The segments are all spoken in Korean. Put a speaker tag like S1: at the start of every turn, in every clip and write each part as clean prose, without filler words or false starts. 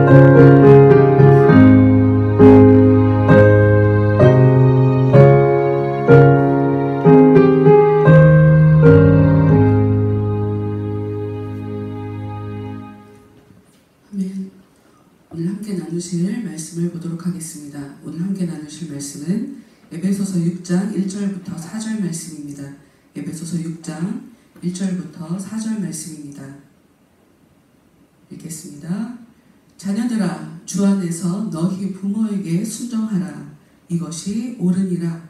S1: 오늘 함께 나누실 말씀을 보도록 하겠습니다. 오늘 함께 나누실 말씀은 에베소서 6장 1절부터 4절 말씀입니다. 에베소서 6장 1절부터 4절 말씀입니다. 읽겠습니다. 자녀들아, 주 안에서 너희 부모에게 순종하라. 이것이 옳으니라.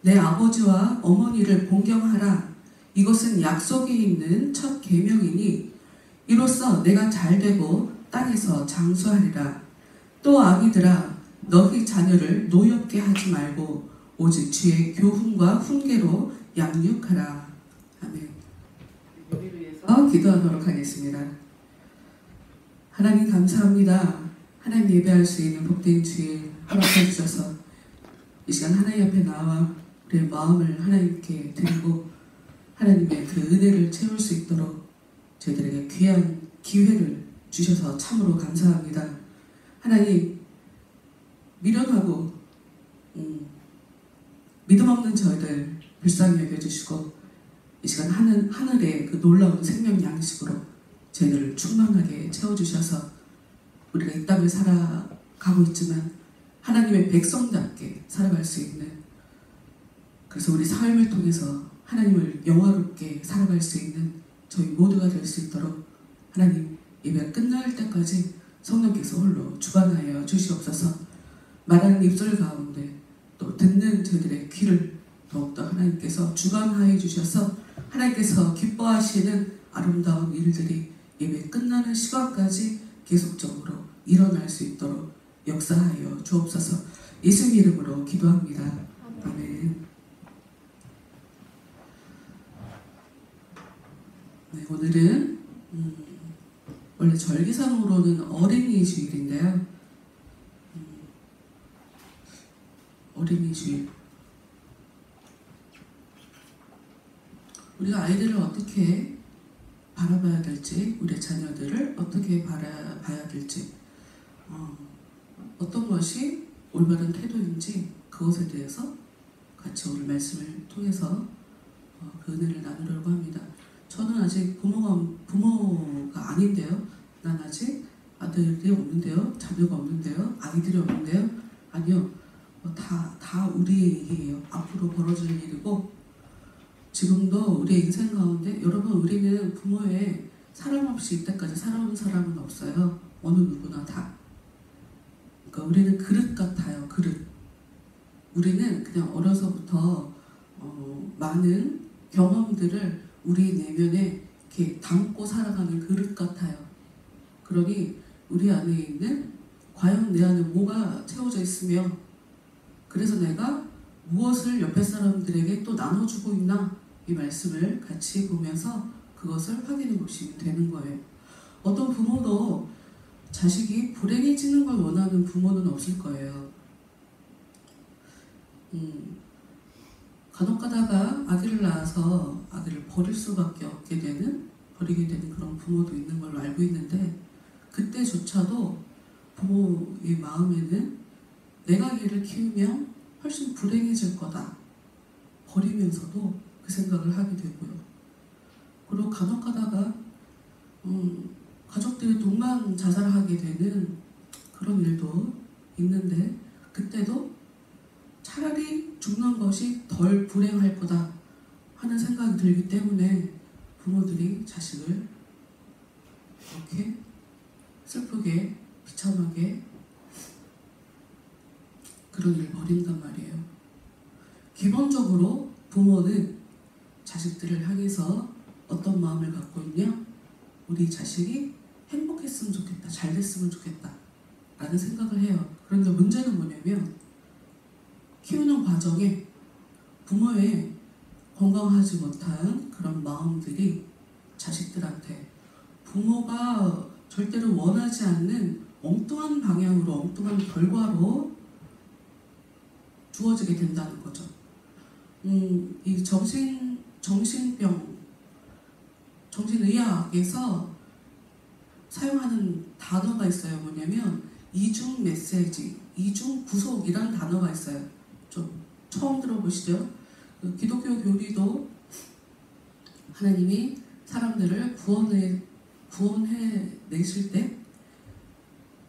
S1: 내 아버지와 어머니를 공경하라. 이것은 약속이 있는 첫 계명이니 이로써 내가 잘되고 땅에서 장수하리라. 또 아기들아, 너희 자녀를 노엽게 하지 말고 오직 주의 교훈과 훈계로 양육하라. 아멘. 우리를 위해서 기도하도록 하겠습니다. 하나님 감사합니다. 하나님 예배할 수 있는 복된 주일 허락해 주셔서 이 시간 하나님 앞에 나와 우리의 마음을 하나님께 드리고 하나님의 그 은혜를 채울 수 있도록 저희들에게 귀한 기회를 주셔서 참으로 감사합니다. 하나님, 미련하고 믿음 없는 저희들 불쌍히 여겨주시고 이 시간 하늘의 그 놀라운 생명 양식으로 저희들을 충만하게 채워주셔서 우리가 이 땅을 살아가고 있지만 하나님의 백성답게 살아갈 수 있는, 그래서 우리 삶을 통해서 하나님을 영화롭게 살아갈 수 있는 저희 모두가 될 수 있도록 하나님, 예배가 끝날 때까지 성령께서 홀로 주관하여 주시옵소서. 말하는 입술 가운데 또 듣는 저희들의 귀를 더욱더 하나님께서 주관하여 주셔서 하나님께서 기뻐하시는 아름다운 일들이 예배 끝나는 시간까지 계속적으로 일어날 수 있도록 역사하여 주옵소서. 예수님 이름으로 기도합니다. 아멘. 네, 오늘은 원래 절기상으로는 어린이 주일인데요. 어린이 주일. 우리가 아이들을 어떻게 바라봐야 될지, 우리 자녀들을 어떻게 바라봐야 될지, 어떤 것이 올바른 태도인지 그것에 대해서 같이 오늘 말씀을 통해서 그 은혜를 나누려고 합니다. 저는 아직 부모가 아닌데요. 난 아직 아들이 없는데요. 자녀가 없는데요. 아이들이 없는데요. 아니요. 다 우리의 일이에요. 앞으로 벌어질 일이고, 지금도 우리의 인생 가운데 여러분, 우리는 부모의 사랑 없이 이때까지 살아온 사람은 없어요. 어느 누구나 다. 그러니까 우리는 그릇 같아요. 그릇. 우리는 그냥 어려서부터 많은 경험들을 우리 내면에 이렇게 담고 살아가는 그릇 같아요. 그러니 우리 안에 있는, 과연 내 안에 뭐가 채워져 있으며, 그래서 내가 무엇을 옆에 사람들에게 또 나눠주고 있나, 이 말씀을 같이 보면서 그것을 확인해 보시면 되는 거예요. 어떤 부모도 자식이 불행해지는 걸 원하는 부모는 없을 거예요. 간혹 가다가 아기를 낳아서 아기를 버리게 되는 그런 부모도 있는 걸로 알고 있는데, 그때조차도 부모의 마음에는 내가 얘를 키우면 훨씬 불행해질 거다, 버리면서도 그 생각을 하게 되고요. 그리고 간혹 가다가 가족들이 동반 자살하게 되는 그런 일도 있는데, 그때도 차라리 죽는 것이 덜 불행할 거다 하는 생각이 들기 때문에 부모들이 자식을 이렇게 슬프게 비참하게 그런 일을 벌인단 말이에요. 기본적으로 부모는 자식들을 향해서 어떤 마음을 갖고 있냐? 우리 자식이 행복했으면 좋겠다, 잘 됐으면 좋겠다 라는 생각을 해요. 그런데 문제는 뭐냐면, 키우는 과정에 부모의 건강하지 못한 그런 마음들이 자식들한테 부모가 절대로 원하지 않는 엉뚱한 방향으로, 엉뚱한 결과로 주어지게 된다는 거죠. 이 정신의학에서 사용하는 단어가 있어요. 뭐냐면 이중 메시지, 이중 구속이라는 단어가 있어요. 좀 처음 들어보시죠? 그 기독교 교리도 하나님이 사람들을 구원해 내실 때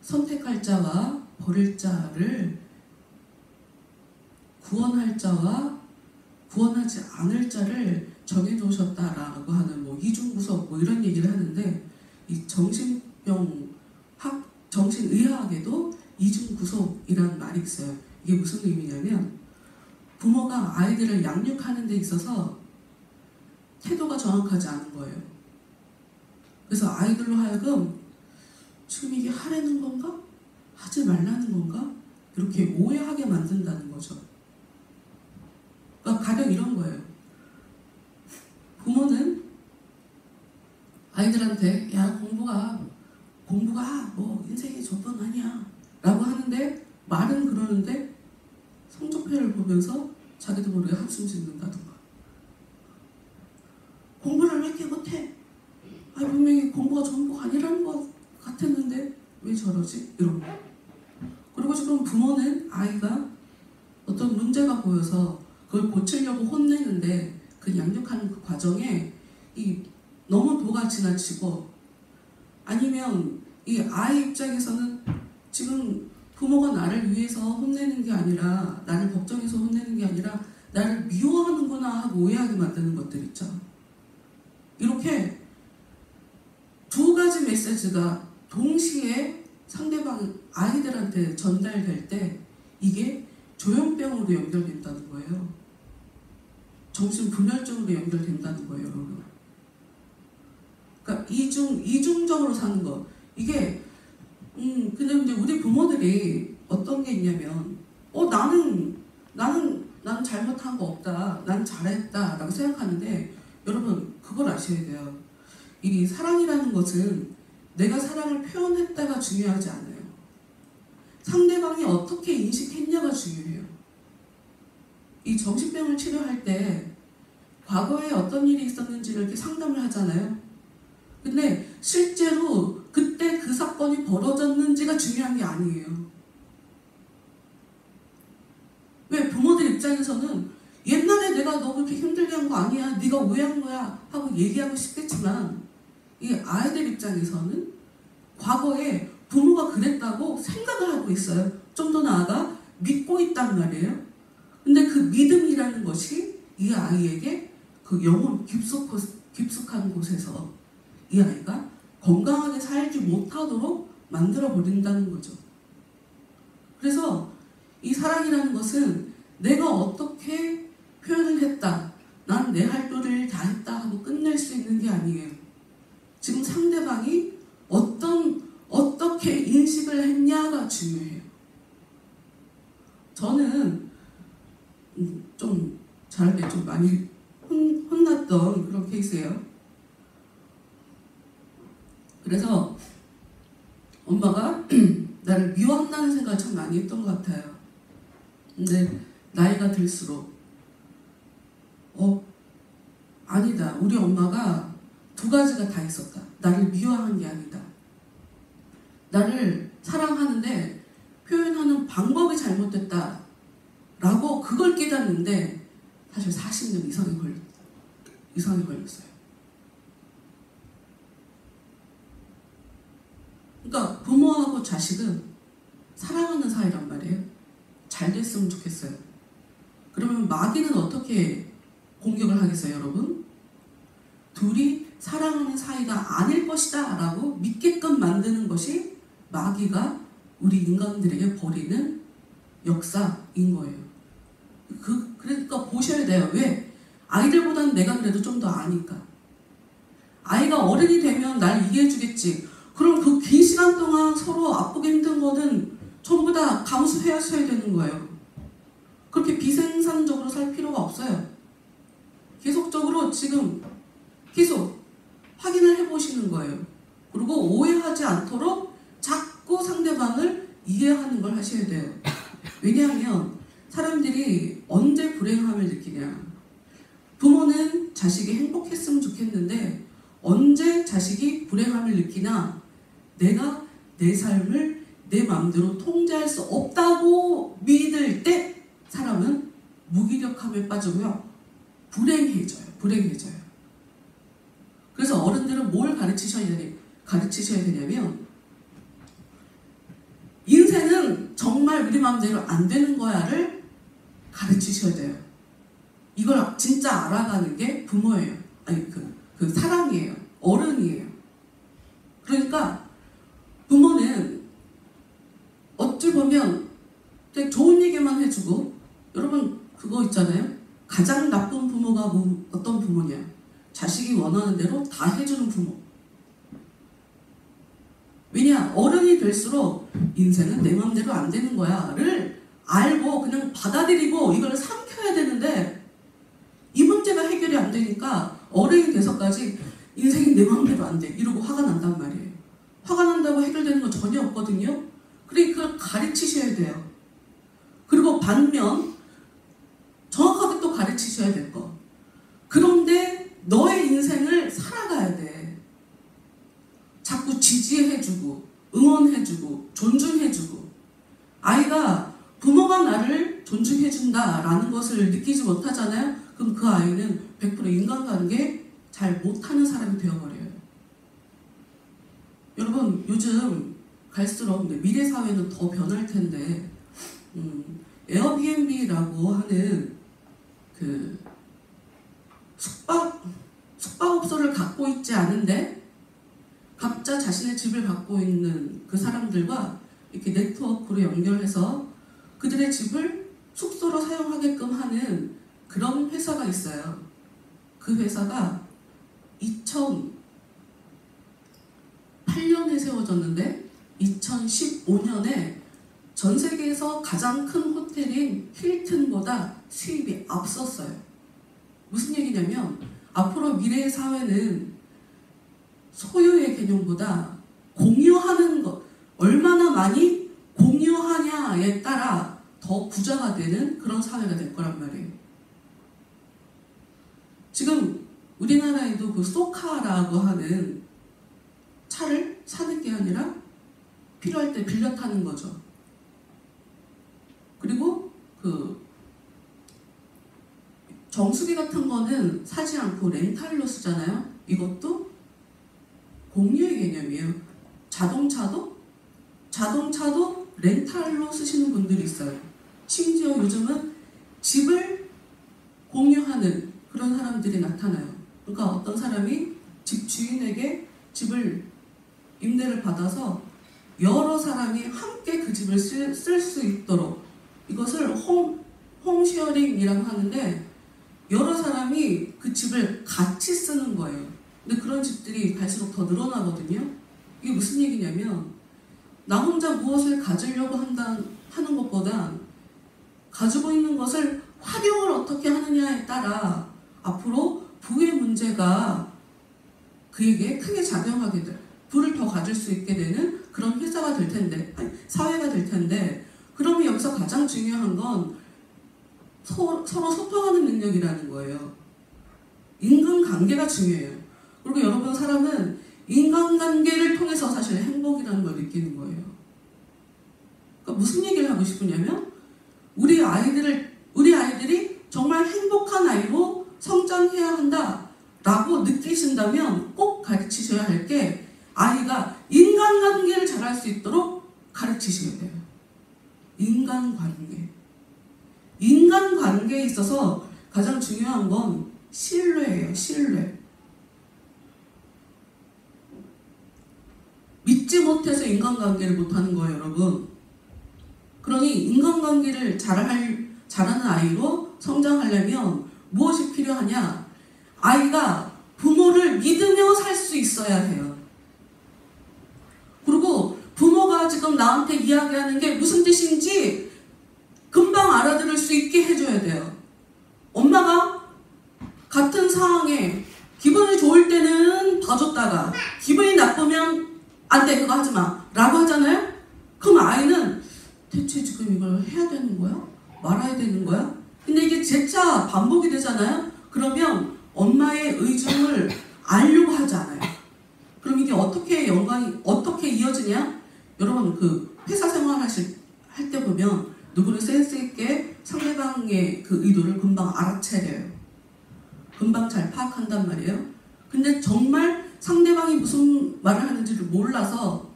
S1: 선택할 자와 버릴 자를 구원할 자와 구원하지 않을 자를 정해놓으셨다라고 하는 뭐 이중구속 뭐 이런 얘기를 하는데, 이 정신의학에도 이중구속이라는 말이 있어요. 이게 무슨 의미냐면 부모가 아이들을 양육하는 데 있어서 태도가 정확하지 않은 거예요. 그래서 아이들로 하여금 지금 이게 하라는 건가? 하지 말라는 건가? 이렇게 오해하게 만든다는 거죠. 그러니까 가령 이런 거예요. 부모는 아이들한테 야 공부가 뭐 인생의 조건 아니야 라고 하는데, 말은 그러는데 성적표를 보면서 자기도 모르게 한숨 짓는다던가, 공부를 왜 이렇게 못해? 아니 분명히 공부가 전부가 아니라는 것 같았는데 왜 저러지? 이런 거. 그리고 지금 부모는 아이가 어떤 문제가 보여서 그걸 고치려고 혼내는데 그 양육하는 그 과정에 너무 도가 지나치고, 아니면 이 아이 입장에서는 지금 부모가 나를 위해서 혼내는 게 아니라, 나를 걱정해서 혼내는 게 아니라 나를 미워하는구나 하고 오해하게 만드는 것들 있죠. 이렇게 두 가지 메시지가 동시에 상대방 아이들한테 전달될 때 이게 조현병으로 연결된다는 거예요. 정신분열증으로 연결된다는 거예요, 여러분. 그러니까 이중적으로 사는 거. 이게 근데 이제 우리 부모들이 어떤 게 있냐면 나는 잘못한 거 없다, 난 잘했다 라고 생각하는데, 여러분 그걸 아셔야 돼요. 이 사랑이라는 것은 내가 사랑을 표현했다가 중요하지 않아요. 상대방이 어떻게 인식했냐가 중요해요. 이 정신병을 치료할 때 과거에 어떤 일이 있었는지를 이렇게 상담을 하잖아요. 근데 실제로 그때 그 사건이 벌어졌는지가 중요한 게 아니에요. 왜? 부모들 입장에서는 옛날에 내가 너 그렇게 힘들게 한 거 아니야, 네가 왜 한 거야 하고 얘기하고 싶겠지만, 이 아이들 입장에서는 과거에 부모가 그랬다고 생각을 하고 있어요. 좀 더 나아가 믿고 있단 말이에요. 근데 그 믿음이라는 것이 이 아이에게 그 영혼 깊숙한 곳에서 이 아이가 건강하게 살지 못하도록 만들어버린다는 거죠. 그래서 이 사랑이라는 것은 내가 어떻게 표현을 했다, 난 내 할 도리를 다 했다 하고 끝낼 수 있는 게 아니에요. 지금 상대방이 어떻게 인식을 했냐가 중요해요. 저는 좀 잘할 때 좀 많이 혼났던 그런 케이스예요. 그래서 엄마가 나를 미워한다는 생각을 참 많이 했던 것 같아요. 근데 나이가 들수록 아니다, 우리 엄마가 두 가지가 다 있었다. 나를 미워한 게 아니다, 나를 사랑하는데 표현하는 방법이 잘못됐다 라고 그걸 깨닫는데 사실 40년 이상이 걸렸어요. 그러니까 부모하고 자식은 사랑하는 사이란 말이에요. 잘 됐으면 좋겠어요. 그러면 마귀는 어떻게 공격을 하겠어요, 여러분? 둘이 사랑하는 사이가 아닐 것이다 라고 믿게끔 만드는 것이 마귀가 우리 인간들에게 벌이는 역사인 거예요. 그러니까 보셔야 돼요. 왜? 아이들보다는 내가 그래도 좀 더 아니까. 아이가 어른이 되면 날 이해해주겠지. 그럼 그 긴 시간 동안 서로 아프게 힘든 거는 전부 다 감수해야셔야 되는 거예요. 그렇게 비생산적으로 살 필요가 없어요. 계속적으로 지금 계속 확인을 해보시는 거예요. 그리고 오해하지 않도록 자꾸 상대방을 이해하는 걸 하셔야 돼요. 왜냐하면 사람들이 언제 불행함을 느끼냐. 부모는 자식이 행복했으면 좋겠는데 언제 자식이 불행함을 느끼나, 내가 내 삶을 내 마음대로 통제할 수 없다고 믿을 때 사람은 무기력함에 빠지고요. 불행해져요. 그래서 어른들은 뭘 가르치셔야 되냐면 인생은 정말 우리 마음대로 안 되는 거야를 가르치셔야 돼요. 이걸 진짜 알아가는 게 부모예요. 아니 그 사람이에요. 어른이에요. 그러니까 부모는 어찌 보면 되게 좋은 얘기만 해주고, 여러분 그거 있잖아요. 가장 나쁜 부모가 어떤 부모냐? 자식이 원하는 대로 다 해주는 부모. 왜냐? 어른이 될수록 인생은 내 마음대로 안 되는 거야를 알고 그냥 받아들이고 이걸 삼켜야 되는데, 이 문제가 해결이 안 되니까 어른이 돼서까지 인생이 내 마음대로 안 돼 이러고 화가 난단 말이에요. 화가 난다고 해결되는 건 전혀 없거든요. 그러니까 그걸 가르치셔야 돼요. 그리고 반면 정확하게 또 가르치셔야 될 거. 그런데 너의 인생을 살아가야 돼. 자꾸 지지해주고 응원해주고 존중해주고, 아이가 부모가 나를 존중해준다라는 것을 느끼지 못하잖아요. 그럼 그 아이는 100% 인간관계 잘 못하는 사람이 되어버려요. 여러분 요즘 갈수록 미래 사회는 더 변할 텐데, 에어비앤비라고 하는 그 숙박업소를 갖고 있지 않은데 각자 자신의 집을 갖고 있는 그 사람들과 이렇게 네트워크로 연결해서 그들의 집을 숙소로 사용하게끔 하는 그런 회사가 있어요. 그 회사가 2008년에 세워졌는데 2015년에 전 세계에서 가장 큰 호텔인 힐튼보다 수입이 앞섰어요. 무슨 얘기냐면 앞으로 미래의 사회는 소유의 개념보다 공유하는 것, 얼마나 많이 공유하냐에 따라 더 부자가 되는 그런 사회가 될 거란 말이에요. 지금 우리나라에도 그 소카라고 하는 차를 사는 게 아니라 필요할 때 빌려 타는 거죠. 그리고 그 정수기 같은 거는 사지 않고 렌탈로 쓰잖아요. 이것도 공유의 개념이에요. 자동차도 렌탈로 쓰시는 분들이 있어요. 심지어 요즘은 집을 공유하는 그런 사람들이 나타나요. 그러니까 어떤 사람이 집 주인에게 집을 임대를 받아서 여러 사람이 함께 그 집을 쓸 수 있도록, 이것을 홈쉐어링이라고 하는데 여러 사람이 그 집을 같이 쓰는 거예요. 근데 그런 집들이 갈수록 더 늘어나거든요. 이게 무슨 얘기냐면 나 혼자 무엇을 가지려고 하는 것보다 가지고 있는 것을 활용을 어떻게 하느냐에 따라 앞으로 부의 문제가 그에게 크게 작용하게 돼. 부를 더 가질 수 있게 되는 그런 회사가 될 텐데, 아니, 사회가 될 텐데, 그러면 여기서 가장 중요한 건 서로 소통하는 능력이라는 거예요. 인간관계가 중요해요. 그리고 여러분, 사람은 인간관계를 통해서 사실 행복이라는 걸 느끼는 거예요. 그러니까 무슨 얘기를 하고 싶으냐면 우리 아이들이 정말 행복한 아이로 성장해야 한다라고 느끼신다면 꼭 가르치셔야 할 게, 아이가 인간관계를 잘할 수 있도록 가르치셔야 돼요. 인간관계에 있어서 가장 중요한 건 신뢰예요. 신뢰. 믿지 못해서 인간관계를 못하는 거예요, 여러분. 그러니 인간관계를 잘하는 아이로 성장하려면 무엇이 필요하냐? 아이가 부모를 믿으며 살 수 있어야 해요. 그리고 부모가 지금 나한테 이야기하는 게 무슨 뜻인지 금방 알아들을 수 있게 해줘야 돼요. 엄마가 같은 상황에 기분이 좋을 때는 봐줬다가 기분이 나쁘면 안 돼, 그거 하지 마 라고 하잖아요. 그럼 아이는 대체 지금 이걸 해야 되는 거야? 말아야 되는 거야? 근데 이게 재차 반복이 되잖아요. 그러면 엄마의 의중을 알려고 하지 않아요. 그럼 이게 어떻게 어떻게 이어지냐? 여러분 그 회사 생활 할 때 보면 누구를 센스 있게 상대방의 그 의도를 금방 알아채려요. 금방 잘 파악한단 말이에요. 근데 정말 상대방이 무슨 말을 하는지를 몰라서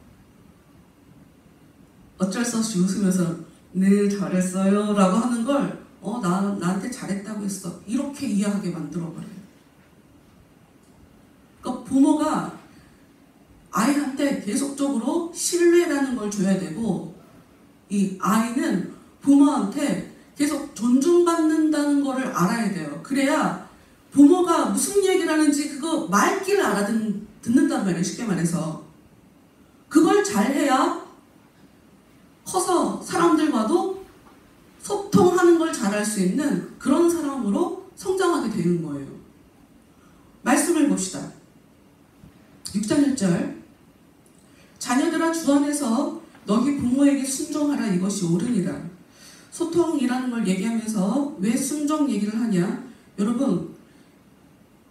S1: 어쩔 수 없이 웃으면서 네 잘했어요 라고 하는 걸 나한테 잘했다고 했어 이렇게 이해하게 만들어버려요. 그러니까 부모가 아이한테 계속적으로 신뢰라는 걸 줘야 되고 이 아이는 부모한테 계속 존중받는다는 거를 알아야 돼요. 그래야 부모가 무슨 얘기를 하는지 그거 말귀를 알아듣는단 말이에요. 쉽게 말해서 그걸 잘해야 커서 사람들과도 소통하는 걸 잘할 수 있는 그런 사람으로 성장하게 되는 거예요. 말씀을 봅시다. 6장 1절 자녀들아 주 안에서 너희 부모에게 순종하라 이것이 옳으니라. 소통이라는 걸 얘기하면서 왜 순종 얘기를 하냐? 여러분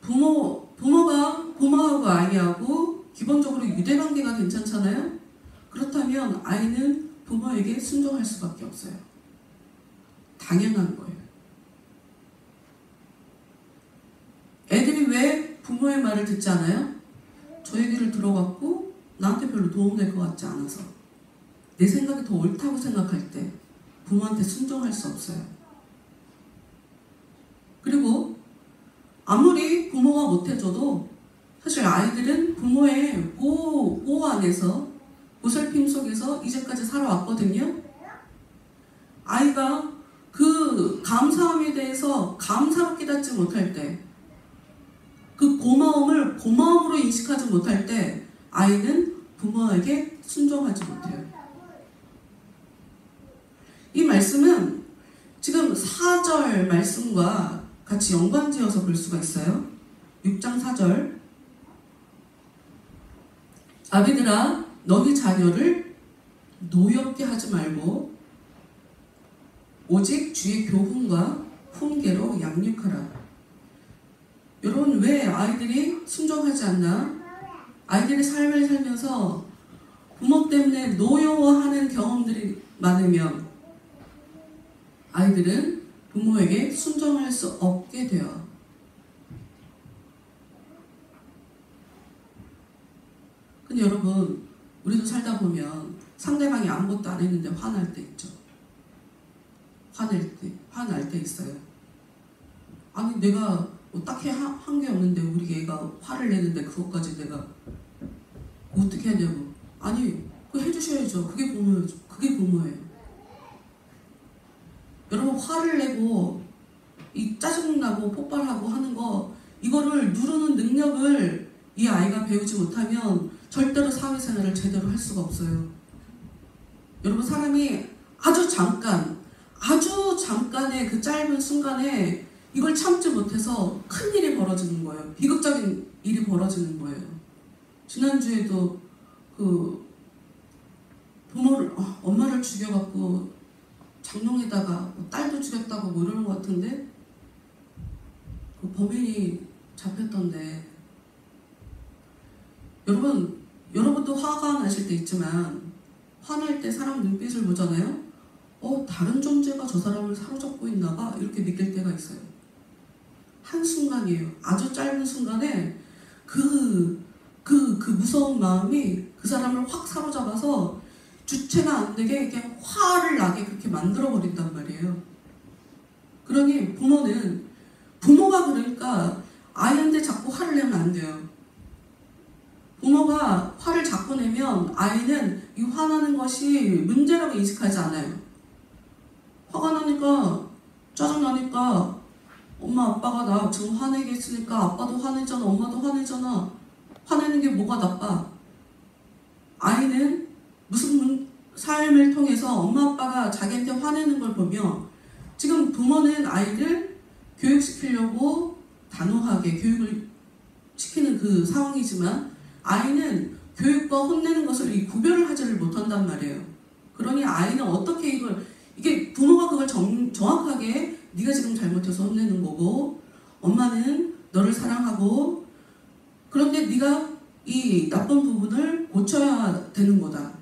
S1: 부모가 부모하고 아이하고 기본적으로 유대관계가 괜찮잖아요. 그렇다면 아이는 부모에게 순종할 수밖에 없어요. 당연한 거예요. 애들이 왜 부모의 말을 듣지 않아요? 저 얘기를 들어갖고 나한테 별로 도움될 것 같지 않아서 내 생각이 더 옳다고 생각할 때 부모한테 순종할 수 없어요. 그리고 아무리 부모가 못해줘도 사실 아이들은 부모의 보호 안에서 보살핌 속에서 이제까지 살아왔거든요. 아이가 그 감사함에 대해서 감사로 깨닫지 못할 때, 그 고마움을 고마움으로 인식하지 못할 때 아이는 부모에게 순종하지 못해요. 이 말씀은 지금 4절 말씀과 같이 연관지어서 볼 수가 있어요. 6장 4절 아비들아 너희 자녀를 노엽게 하지 말고 오직 주의 교훈과 훈계로 양육하라. 여러분 왜 아이들이 순종하지 않나? 아이들이 삶을 살면서 부모 때문에 노여워하는 경험들이 많으면 아이들은 부모에게 순종할 수 없게 돼요. 근데 여러분 우리도 살다 보면 상대방이 아무것도 안 했는데 화날 때 있죠. 화날 때 있어요. 아니 내가 뭐 딱히 한 게 없는데 우리 애가 화를 내는데 그것까지 내가 어떻게 하냐고. 아니 그거 해주셔야죠. 그게 부모예요. 여러분 화를 내고 이 짜증나고 폭발하고 하는 거 이거를 누르는 능력을 이 아이가 배우지 못하면 절대로 사회생활을 제대로 할 수가 없어요. 여러분 사람이 아주 잠깐의 그 짧은 순간에 이걸 참지 못해서 큰일이 벌어지는 거예요. 비극적인 일이 벌어지는 거예요. 지난주에도 그 엄마를 죽여갖고 장롱에다가 딸도 죽였다고 뭐 이러는 것 같은데 그 범인이 잡혔던데 여러분도 화가 나실 때 있지만 화날 때 사람 눈빛을 보잖아요. 다른 존재가 저 사람을 사로잡고 있나봐 이렇게 느낄 때가 있어요. 한순간이에요. 아주 짧은 순간에 그 무서운 마음이 그 사람을 확 사로잡아서 주체가 안 되게 그냥 화를 나게 그렇게 만들어버린단 말이에요. 그러니 부모가 그러니까 아이한테 자꾸 화를 내면 안 돼요. 부모가 화를 자꾸 내면 아이는 이 화나는 것이 문제라고 인식하지 않아요. 화가 나니까 짜증나니까 엄마 아빠가 나 지금 화내게 했으니까 아빠도 화내잖아 엄마도 화내잖아. 화내는 게 뭐가 나빠? 아이는 무슨 삶을 통해서 엄마 아빠가 자기한테 화내는 걸 보며 지금 부모는 아이를 교육시키려고 단호하게 교육을 시키는 그 상황이지만 아이는 교육과 혼내는 것을 이 구별을 하지를 못한단 말이에요. 그러니 아이는 어떻게 이게 부모가 그걸 정확하게 네가 지금 잘못해서 혼내는 거고 엄마는 너를 사랑하고 그런데 네가 이 나쁜 부분을 고쳐야 되는 거다.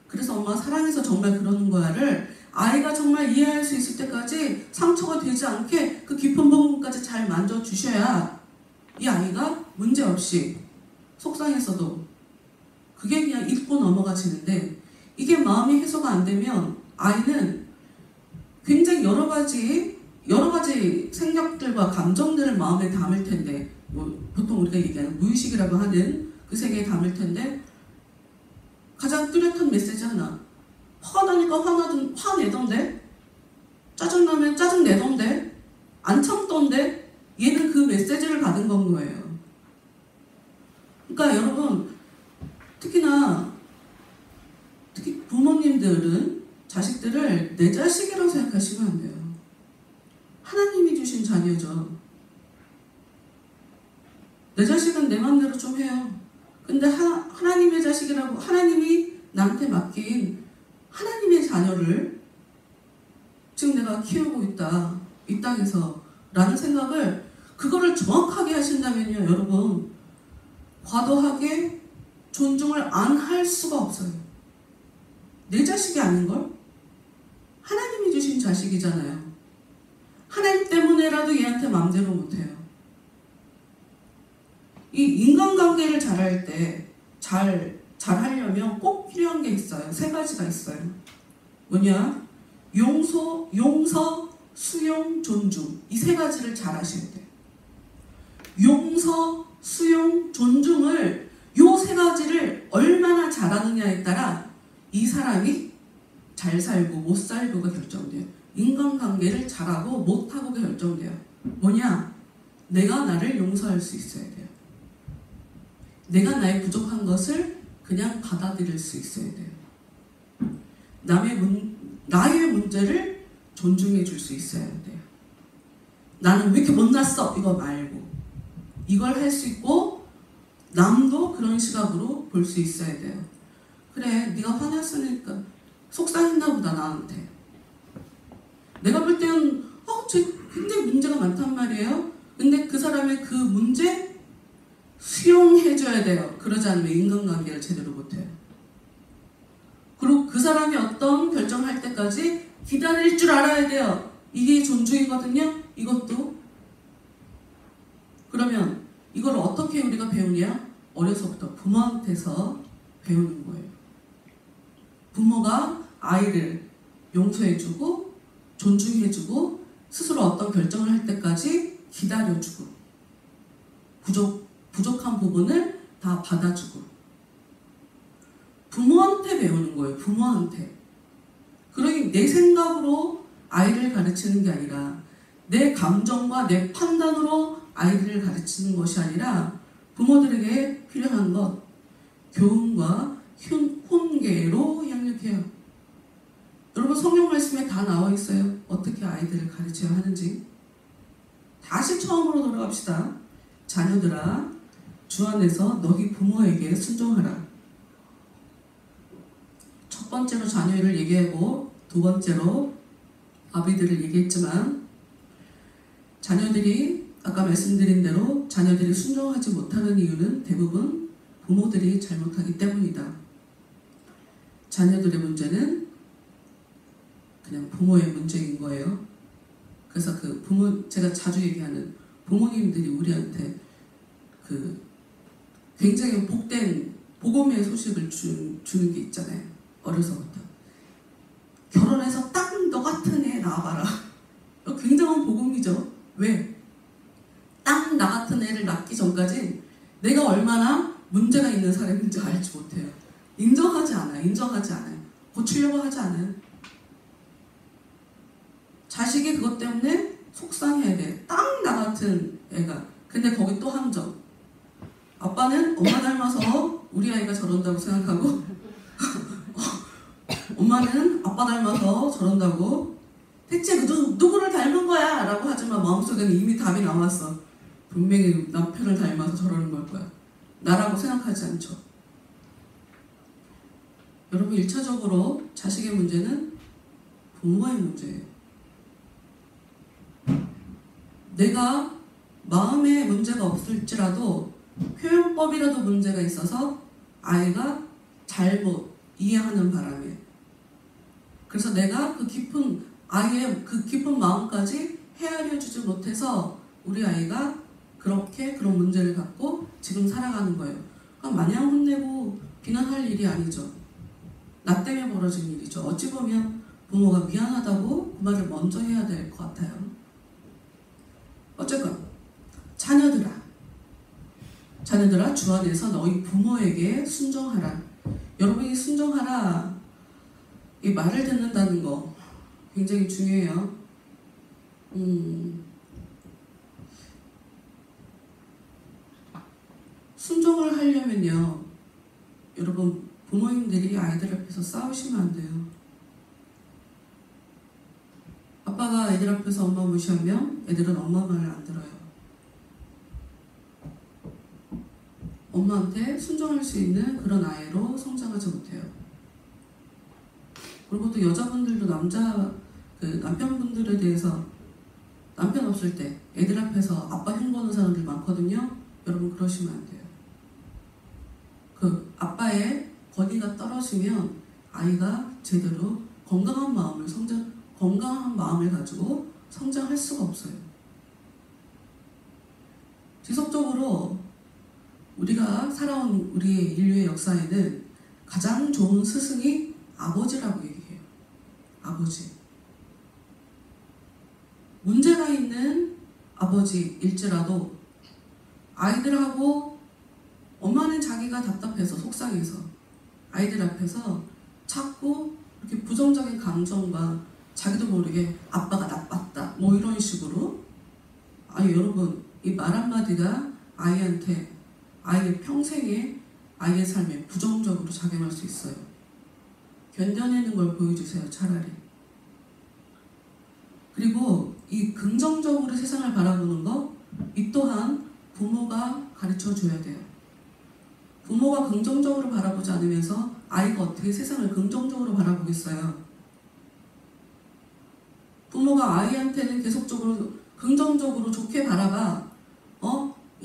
S1: 그래서 엄마 사랑해서 정말 그러는 거야를 아이가 정말 이해할 수 있을 때까지 상처가 되지 않게 그 깊은 부분까지 잘 만져주셔야 이 아이가 문제없이 속상했어도 그게 그냥 잊고 넘어가지는데, 이게 마음이 해소가 안 되면 아이는 굉장히 여러 가지 생각들과 감정들을 마음에 담을 텐데, 뭐 보통 우리가 얘기하는 무의식이라고 하는 그 세계에 담을 텐데, 가장 뚜렷한 메시지 하나. 화가 나니까 화내던데, 짜증나면 짜증내던데, 안 참던데, 얘는 그 메시지를 받은 건 거예요. 그러니까 여러분, 특히 부모님들은 자식들을 내 자식이라고 생각하시면 안 돼요. 하나님이 주신 자녀죠. 내 자식은 내 마음대로 좀 해요. 근데 하나님의 자식이라고, 하나님이 나한테 맡긴 하나님의 자녀를 지금 내가 키우고 있다, 이 땅에서 라는 생각을, 그거를 정확하게 하신다면요, 여러분, 과도하게 존중을 안 할 수가 없어요. 내 자식이 아닌걸? 하나님이 주신 자식이잖아요. 하나님 때문에라도 얘한테 마음대로 못해요. 이 인간관계를 잘할 때, 잘하려면 꼭 필요한 게 있어요. 3가지가 있어요. 뭐냐? 용서, 수용, 존중. 이 3가지를 잘 하셔야 돼요. 용서, 수용, 존중을, 요 3가지를 얼마나 잘하느냐에 따라 이 사람이 잘 살고 못 살고가 결정돼요. 인간관계를 잘하고 못하고가 결정돼요. 뭐냐? 내가 나를 용서할 수 있어야 돼요. 내가 나의 부족한 것을 그냥 받아들일 수 있어야 돼요. 나의 문제를 존중해 줄 수 있어야 돼요. 나는 왜 이렇게 못났어? 이거 말고. 이걸 할 수 있고 남도 그런 시각으로 볼 수 있어야 돼요. 그래, 네가 화났으니까 속상했나 보다 나한테. 내가 볼 때는 쟤 굉장히 문제가 많단 말이에요. 근데 그 사람의 그 문제 수용해줘야 돼요. 그러지 않으면 인간관계를 제대로 못해요. 그리고 그 사람이 어떤 결정할 때까지 기다릴 줄 알아야 돼요. 이게 존중이거든요. 이것도. 그러면 이걸 어떻게 우리가 배우냐? 어려서부터 부모한테서 배우는 거예요. 부모가 아이를 용서해주고 존중해주고 스스로 어떤 결정을 할 때까지 기다려주고 부족한 부분을 다 받아주고 부모한테 배우는 거예요. 부모한테. 그러니 내 생각으로 아이를 가르치는 게 아니라 내 감정과 내 판단으로 아이들을 가르치는 것이 아니라 부모들에게 필요한 것, 교훈과 훈계로 향유해요. 여러분 성경 말씀에 다 나와 있어요. 어떻게 아이들을 가르쳐야 하는지. 다시 처음으로 돌아갑시다. 자녀들아, 주 안에서 너희 부모에게 순종하라. 첫 번째로 자녀를 얘기하고 두 번째로 아비들을 얘기했지만, 자녀들이 아까 말씀드린 대로 자녀들이 순종하지 못하는 이유는 대부분 부모들이 잘못하기 때문이다. 자녀들의 문제는 그냥 부모의 문제인 거예요. 그래서 제가 자주 얘기하는 부모님들이 우리한테 굉장히 복된 복음의 소식을 주는 게 있잖아요. 어려서부터. 결혼해서 딱 너 같은 애 낳아봐라. 굉장한 복음이죠. 왜? 딱 나 같은 애를 낳기 전까지 내가 얼마나 문제가 있는 사람인지 알지 못해요. 인정하지 않아요. 고치려고 하지 않아요. 자식이 그것 때문에 속상해야 돼. 딱 나 같은 애가. 근데 거기 또 함정. 아빠는 엄마 닮아서 우리 아이가 저런다고 생각하고 엄마는 아빠 닮아서 저런다고. 대체 누구를 닮은 거야? 라고 하지만 마음속에는 이미 답이 나왔어. 분명히 남편을 닮아서 저러는 걸 거야. 나라고 생각하지 않죠. 여러분 1차적으로 자식의 문제는 부모의 문제예요. 내가 마음에 문제가 없을지라도 표현법이라도 문제가 있어서 아이가 잘못 이해하는 바람에, 그래서 내가 아이의 그 깊은 마음까지 헤아려주지 못해서 우리 아이가 그렇게 그런 문제를 갖고 지금 살아가는 거예요. 그러니까 마냥 혼내고 비난할 일이 아니죠. 나 때문에 벌어진 일이죠. 어찌 보면 부모가 미안하다고 그 말을 먼저 해야 될 것 같아요. 어쨌건 자녀들아 주 안에서 너희 부모에게 순종하라. 여러분이 순종하라, 이 말을 듣는다는 거 굉장히 중요해요. 순종을 하려면요, 여러분 부모님들이 아이들 앞에서 싸우시면 안 돼요. 아빠가 애들 앞에서 엄마 무시하면 애들은 엄마 말을 안 들어요. 엄마한테 순종할 수 있는 그런 아이로 성장하지 못해요. 그리고 또 여자분들도 남편분들에 대해서 남편 없을 때 애들 앞에서 아빠 흉보는 사람들 많거든요. 여러분 그러시면 안 돼요. 그 아빠의 권위가 떨어지면 아이가 제대로 건강한 마음을 가지고 성장할 수가 없어요. 지속적으로 우리가 살아온 우리의 인류의 역사에는 가장 좋은 스승이 아버지라고 얘기해요. 아버지. 문제가 있는 아버지일지라도 아이들하고, 엄마는 자기가 답답해서 속상해서 아이들 앞에서 자꾸 이렇게 부정적인 감정과 자기도 모르게 아빠가 나빴다 뭐 이런 식으로, 아니 여러분 이 말 한마디가 아이한테 아이의 평생에 아이의 삶에 부정적으로 작용할 수 있어요. 견뎌내는 걸 보여주세요, 차라리. 그리고 이 긍정적으로 세상을 바라보는 것, 이 또한 부모가 가르쳐 줘야 돼요. 부모가 긍정적으로 바라보지 않으면서 아이가 어떻게 세상을 긍정적으로 바라보겠어요? 부모가 아이한테는 계속적으로 긍정적으로 좋게 바라봐.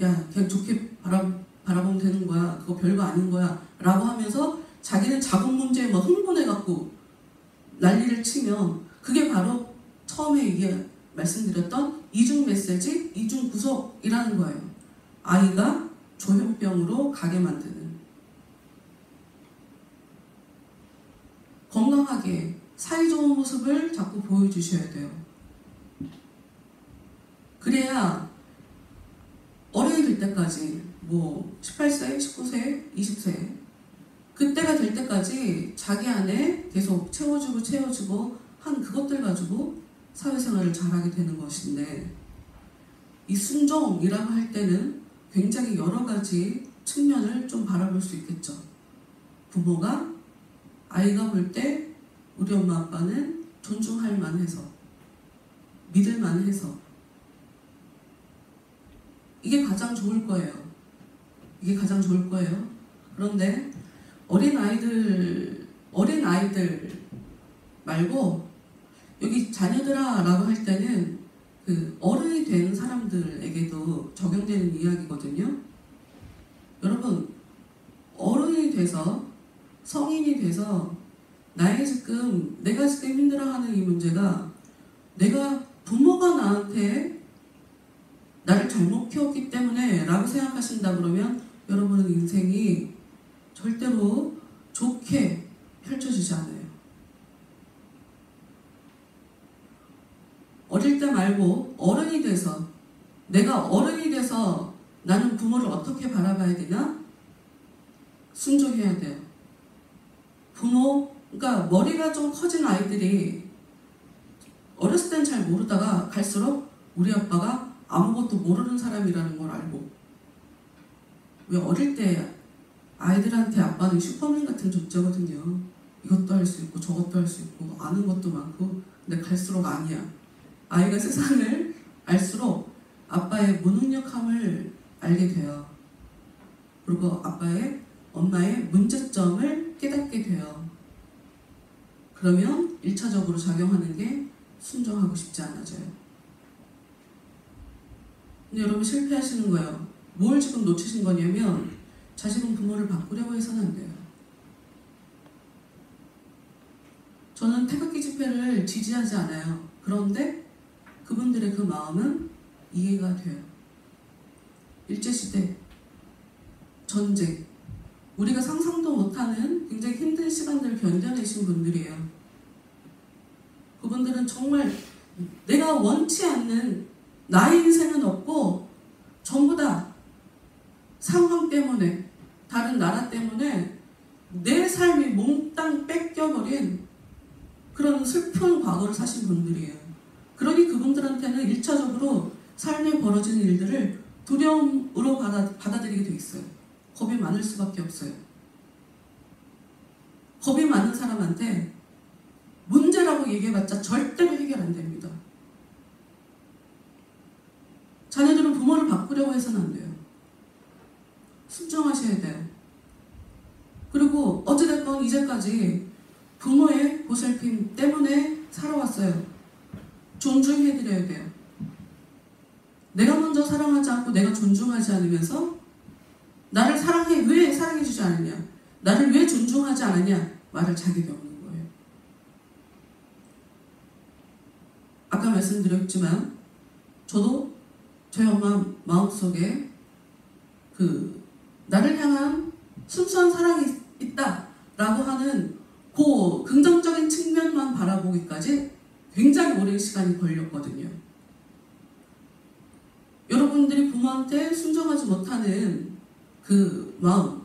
S1: 야, 그냥 좋게 바라보면 되는 거야. 그거 별거 아닌 거야. 라고 하면서 자기는 작은 문제에 막 흥분해갖고 난리를 치면, 그게 바로 처음에 말씀드렸던 이중 메시지, 이중 구속이라는 거예요. 아이가 조현병으로 가게 만드는. 건강하게 사이좋은 모습을 자꾸 보여주셔야 돼요. 그래야 어른이 될 때까지, 18세, 19세, 20세 그때가 될 때까지 자기 안에 계속 채워주고 한 그것들 가지고 사회생활을 잘하게 되는 것인데, 이 순종이라고 할 때는 굉장히 여러 가지 측면을 좀 바라볼 수 있겠죠. 부모가 아이가 볼 때 우리 엄마 아빠는 존중할 만해서, 믿을 만해서, 이게 가장 좋을 거예요. 그런데 어린 아이들 말고 여기 자녀들아 라고 할 때는 그 어른이 된 사람들에게도 적용되는 이야기거든요. 여러분, 어른이 돼서, 성인이 돼서 내가 지금 힘들어하는 이 문제가, 내가 부모가 나한테 나를 잘못 키웠기 때문에 라고 생각하신다 그러면 여러분은 인생이 절대로 좋게 펼쳐지지 않아요. 어릴 때 말고 내가 어른이 돼서 나는 부모를 어떻게 바라봐야 되나? 순종해야 돼요. 그러니까 머리가 좀 커진 아이들이 어렸을 땐 잘 모르다가 갈수록 우리 아빠가 아무것도 모르는 사람이라는 걸 알고, 왜 어릴 때 아이들한테 아빠는 슈퍼맨 같은 존재거든요. 이것도 할 수 있고 저것도 할 수 있고 아는 것도 많고. 근데 갈수록 아니야. 아이가 세상을 알수록 아빠의 무능력함을 알게 돼요. 그리고 엄마의 문제점을 깨닫게 돼요. 그러면 1차적으로 작용하는 게 순종하고 싶지 않아져요. 근데 여러분 실패하시는 거예요. 뭘 지금 놓치신 거냐면 자식은 부모를 바꾸려고 해서는 안 돼요. 저는 태극기 집회를 지지하지 않아요. 그런데 그분들의 그 마음은 이해가 돼요. 일제시대, 전쟁, 우리가 상상도 못하는 굉장히 힘든 시간들을 견뎌내신 분들이에요. 그분들은 정말 내가 원치 않는 나의 인생은 없고 전부 다 상황 때문에, 다른 나라 때문에 내 삶이 몽땅 뺏겨버린 그런 슬픈 과거를 사신 분들이에요. 그러니 그분들한테는 1차적으로 삶에 벌어지는 일들을 두려움으로 받아들이게 돼 있어요. 겁이 많을 수밖에 없어요. 겁이 많은 사람한테 문제라고 얘기해봤자 절대로 해결 안 됩니다. 자녀들은 부모를 바꾸려고 해서는 안 돼요. 순종하셔야 돼요. 그리고 어찌됐건 이제까지 부모의 보살핌 때문에 살아왔어요. 존중해드려야 돼요. 내가 먼저 사랑하지 않고 내가 존중하지 않으면서 나를 사랑해, 왜 사랑해주지 않느냐, 나를 왜 존중하지 않느냐 말할 자격이 없는 거예요. 아까 말씀드렸지만 저도 저희 엄마 마음속에 나를 향한 순수한 사랑이 있다라고 하는 그 긍정적인 측면만 바라보기까지 굉장히 오랜 시간이 걸렸거든요. 여러분들이 부모한테 순종하지 못하는 그 마음,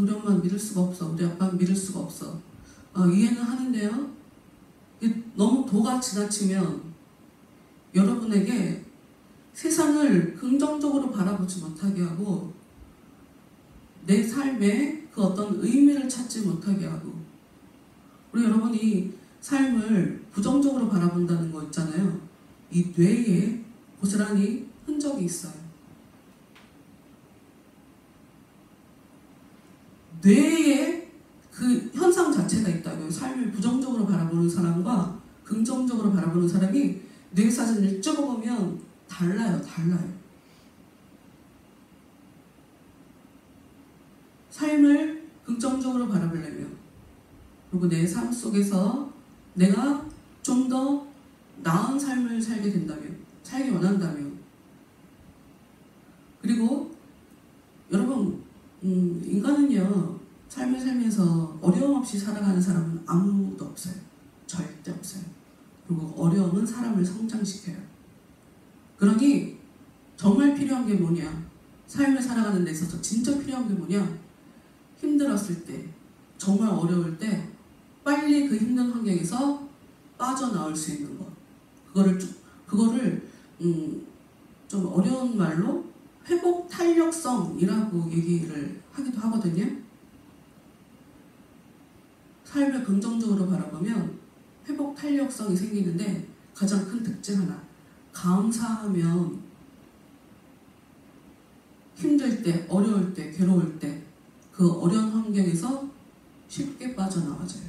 S1: 우리 엄마는 믿을 수가 없어, 우리 아빠는 믿을 수가 없어, 이해는 하는데요, 너무 도가 지나치면 여러분에게 세상을 긍정적으로 바라보지 못하게 하고 내 삶에 그 어떤 의미를 찾지 못하게 하고, 우리 여러분이 삶을 부정적으로 바라본다는 거 있잖아요. 이 뇌에 고스란히 흔적이 있어요. 뇌에 그 현상 자체가 있다고요. 삶을 부정적으로 바라보는 사람과 긍정적으로 바라보는 사람이 뇌 사진을 찍어보면 달라요. 삶을 긍정적으로 바라보려면, 그리고 내 삶 속에서 내가 좀 더 나은 삶을 살게 된다면, 살기 원한다면, 그리고 여러분, 인간은요, 삶을 살면서 어려움 없이 살아가는 사람은 아무도 없어요. 절대 없어요. 그리고 어려움은 사람을 성장시켜요. 그러니 정말 필요한 게 뭐냐, 삶을 살아가는 데 있어서 진짜 필요한 게 뭐냐, 힘들었을 때, 정말 어려울 때 빨리 그 힘든 환경에서 빠져나올 수 있는 것, 그거를 좀 어려운 말로 회복 탄력성이라고 얘기를 하기도 하거든요. 삶을 긍정적으로 바라보면 회복 탄력성이 생기는데 가장 큰 특징 하나, 감사하면 힘들 때, 어려울 때, 괴로울 때 그 어려운 환경에서 쉽게 빠져나와져요.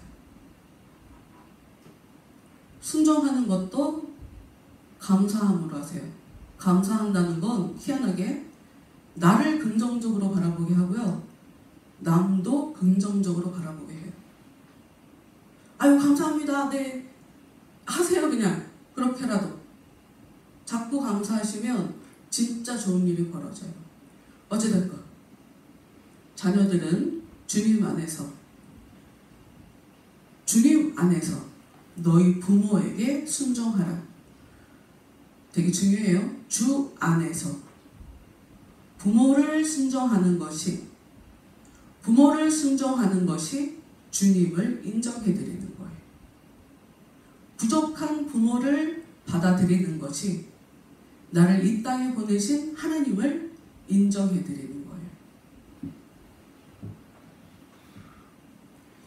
S1: 순종하는 것도 감사함으로 하세요. 감사한다는 건 희한하게 나를 긍정적으로 바라보게 하고요, 남도 긍정적으로 바라보게 해요. 아유 감사합니다, 네 하세요. 그냥 그렇게라도 자꾸 감사하시면 진짜 좋은 일이 벌어져요. 어찌됐건 자녀들은 주님 안에서 너희 부모에게 순종하라. 되게 중요해요. 주 안에서 부모를 순종하는 것이 주님을 인정해드리는 거예요. 부족한 부모를 받아들이는 것이 나를 이 땅에 보내신 하나님을 인정해드리는 거예요.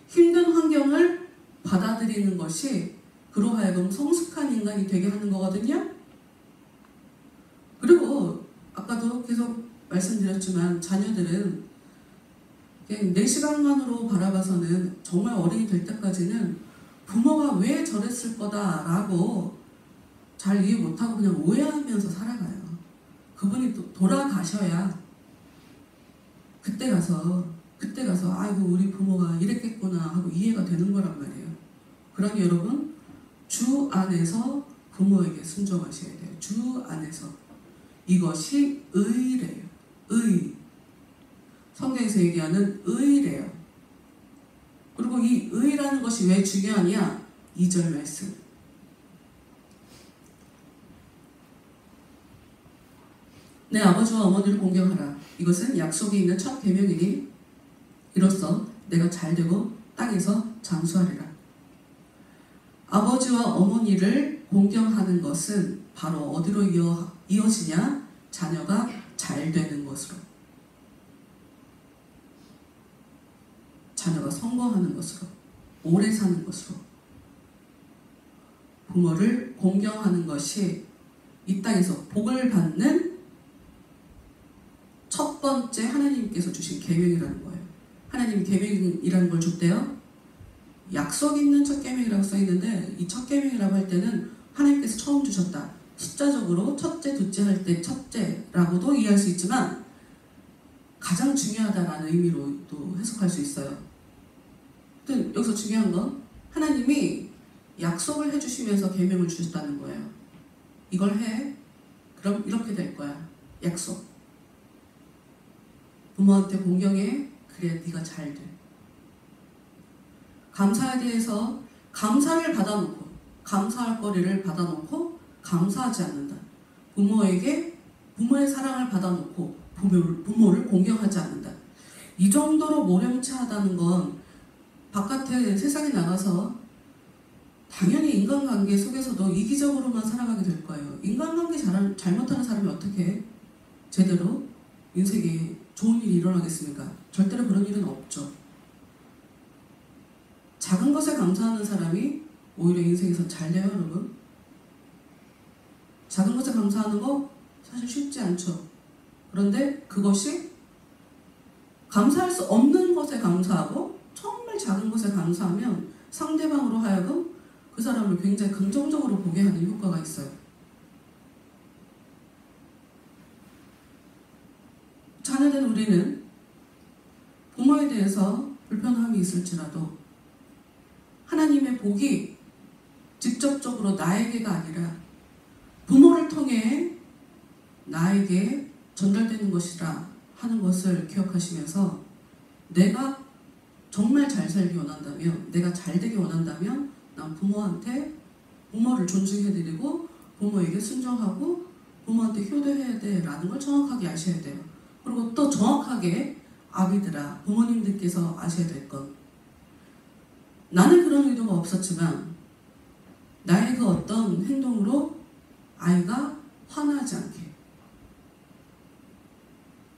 S1: 힘든 환경을 받아들이는 것이 그로 하여금 성숙한 인간이 되게 하는 거거든요. 그리고 아까도 계속 말씀드렸지만 자녀들은 그냥 내 시각만으로 바라봐서는 정말 어른이 될 때까지는 부모가 왜 저랬을 거다라고 잘 이해 못하고 그냥 오해하면서 살아가요. 그분이 또 돌아가셔야 그때 가서 아이고 우리 부모가 이랬겠구나 하고 이해가 되는 거란 말이에요. 그러니 여러분 주 안에서 부모에게 순종하셔야 돼요. 주 안에서. 이것이 의래요. 의. 성경에서 얘기하는 의래요. 그리고 이 의라는 것이 왜 중요하냐? 2절 말씀. 내 아버지와 어머니를 공경하라. 이것은 약속이 있는 첫 계명이니 이로써 내가 잘되고 땅에서 장수하리라. 아버지와 어머니를 공경하는 것은 바로 어디로 이어지냐? 자녀가 잘되는 것으로. 자녀가 성공하는 것으로. 오래 사는 것으로. 부모를 공경하는 것이 이 땅에서 복을 받는 첫 번째 하나님께서 주신 계명이라는 거예요. 하나님이 계명이라는 걸 줬대요. 약속 있는 첫 계명이라고 써있는데 이 첫 계명이라고 할 때는 하나님께서 처음 주셨다. 숫자적으로 첫째, 둘째 할 때 첫째라고도 이해할 수 있지만 가장 중요하다라는 의미로 또 해석할 수 있어요. 근데 여기서 중요한 건 하나님이 약속을 해주시면서 계명을 주셨다는 거예요. 이걸 해. 그럼 이렇게 될 거야. 약속. 부모한테 공경해. 그래야 네가 잘 돼. 감사에 대해서 감사를 받아놓고 감사할 거리를 받아놓고 감사하지 않는다. 부모의 사랑을 받아놓고 부모를 공경하지 않는다. 이 정도로 모렴치하다는 건 바깥에 세상에 나가서 당연히 인간관계 속에서도 이기적으로만 살아가게 될 거예요. 인간관계 잘못하는 사람이 어떻게 제대로 인생에 좋은 일이 일어나겠습니까? 절대로 그런 일은 없죠. 작은 것에 감사하는 사람이 오히려 인생에서 잘 돼요, 여러분. 작은 것에 감사하는 거 사실 쉽지 않죠. 그런데 그것이 감사할 수 없는 것에 감사하고 정말 작은 것에 감사하면 상대방으로 하여금 그 사람을 굉장히 긍정적으로 보게 하는 효과가 있어요. 자녀된 우리는 부모에 대해서 불편함이 있을지라도 하나님의 복이 직접적으로 나에게가 아니라 부모를 통해 나에게 전달되는 것이라 하는 것을 기억하시면서 내가 정말 잘 살기 원한다면, 내가 잘 되기 원한다면 난 부모를 존중해드리고 부모에게 순종하고 부모한테 효도해야 돼라는 걸 정확하게 아셔야 돼요. 그리고 또 정확하게 아비들아, 부모님들께서 아셔야 될 건 나는 그런 의도가 없었지만 나의 그 어떤 행동으로 아이가 화나지 않게,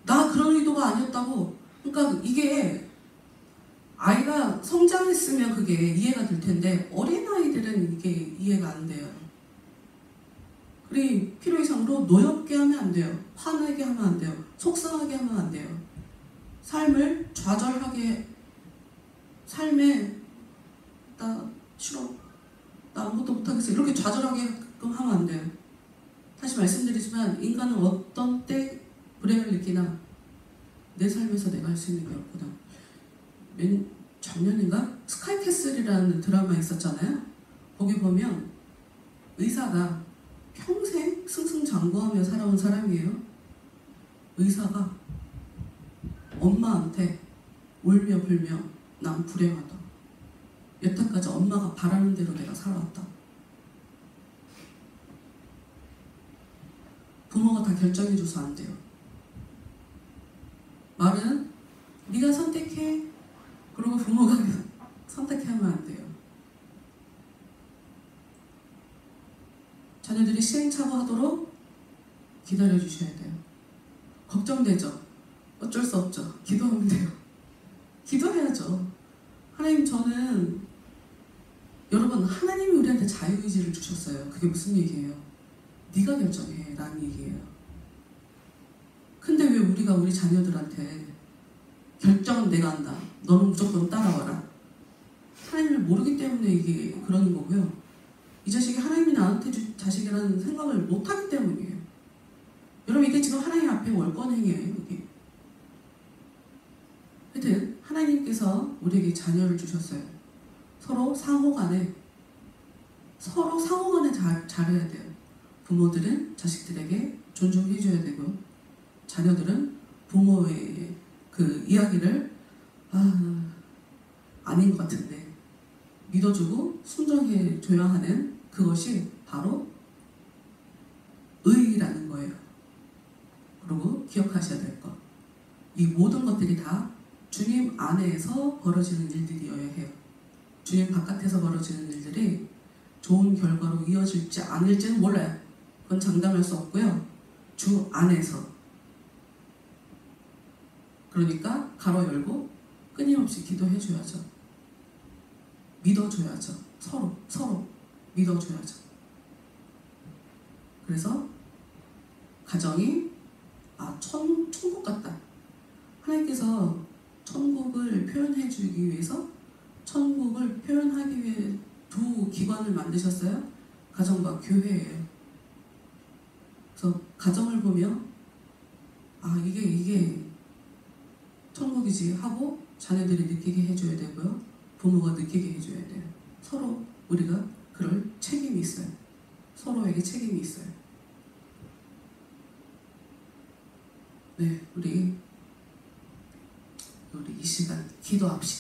S1: 나 그런 의도가 아니었다고. 그러니까 이게 아이가 성장했으면 그게 이해가 될 텐데 어린아이들은 이게 이해가 안 돼요. 그리고 필요 이상으로 노엽게 하면 안 돼요. 화나게 하면 안 돼요. 속상하게 하면 안 돼요. 삶을 좌절하게, 삶에 나 싫어, 나 아무것도 못하겠어 이렇게 좌절하게 하면 안 돼요. 다시 말씀드리지만 인간은 어떤 때 불행을 느끼나 내 삶에서 내가 할 수 있는 게 없구나. 작년인가? 스카이캐슬이라는 드라마 있었잖아요. 거기 보면 의사가 평생 승승장구하며 살아온 사람이에요. 의사가 엄마한테 울며 불며 난 불행하다. 여태까지 엄마가 바라는 대로 내가 살아왔다. 부모가 다 결정해줘서 안 돼요. 말은 네가 선택해. 그리고 부모가 선택하면 안 돼요. 자녀들이 시행착오하도록 기다려주셔야 돼요. 걱정되죠? 어쩔 수 없죠. 기도하면 돼요. 기도해야죠. 하나님, 저는 여러분, 하나님이 우리한테 자유의지를 주셨어요. 그게 무슨 얘기예요? 네가 결정해 라는 얘기예요. 근데 왜 우리가 우리 자녀들한테 결정은 내가 한다, 너는 무조건 따라와라, 하나님을 모르기 때문에 이게 그러는 거고요. 이 자식이 하나님이 나한테 준 자식이라는 생각을 못하기 때문이에요. 여러분 이게 지금 하나님 앞에 월권행이에요. 이게. 하여튼 하나님께서 우리에게 자녀를 주셨어요. 서로 상호간에 잘해야 돼요. 부모들은 자식들에게 존중해줘야 되고 자녀들은 부모의 그 이야기를 아닌 것 같은데 믿어주고 순종해줘야 하는 그것이 바로 의라는 거예요. 그리고 기억하셔야 될 것. 이 모든 것들이 다 주님 안에서 벌어지는 일들이어야 해요. 주님 바깥에서 벌어지는 일들이 좋은 결과로 이어질지 않을지는 몰라요. 그건 장담할 수 없고요. 주 안에서. 그러니까 가로 열고 끊임없이 기도해줘야죠. 믿어줘야죠. 서로 믿어줘야죠. 그래서 가정이 천국 같다. 하나님께서 천국을 표현해주기 위해서 천국을 표현하기 위해 두 기관을 만드셨어요. 가정과 교회예요. 그래서 가정을 보면 이게 천국이지 하고 자녀들이 느끼게 해줘야 되고요. 부모가 느끼게 해줘야 돼요. 서로 우리가 그럴 책임이 있어요. 서로에게 책임이 있어요. 네, 우리 이 시간 기도합시다.